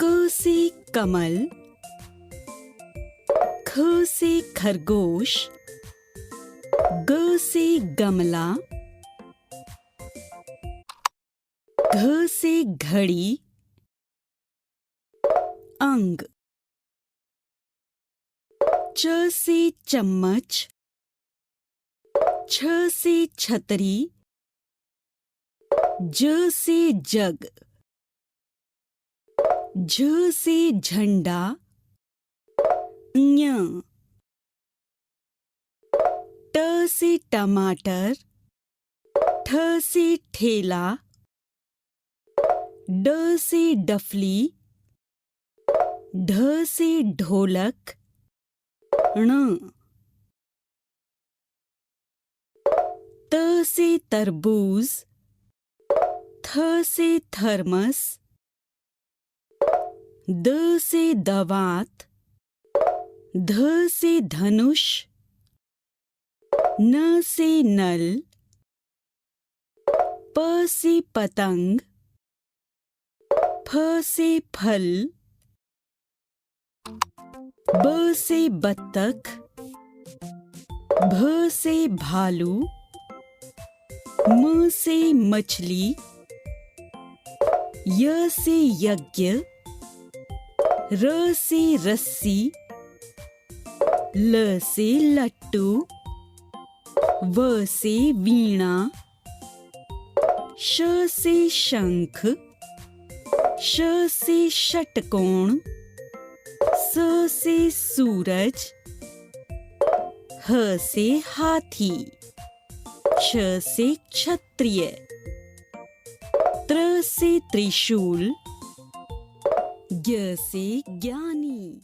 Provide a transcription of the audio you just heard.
क से कमल, ख से खरगोश, ग से गमला, घ से घड़ी, अंग, च से चम्मच, छ से छतरी, ज से जग, झ से झंडा, ञ, ट से टमाटर, ठ से ठेला, ड से डफली, ढ से ढोलक, ण, त से तरबूज, थ से थर्मस, द से दवात, ध से धनुष, न से नल, प से पतंग, फ से फल, ब से बत्तख, भ से भालू, म से मछली, य से यज्ञ, र से रस्सी, ल से लट्टू, व से वीणा, श से शंख, श से षटकोण, स से सूरज, ह से हाथी, क्ष से क्षत्रिय, त्र से त्रिशूल, ज्ञ से ज्ञानी।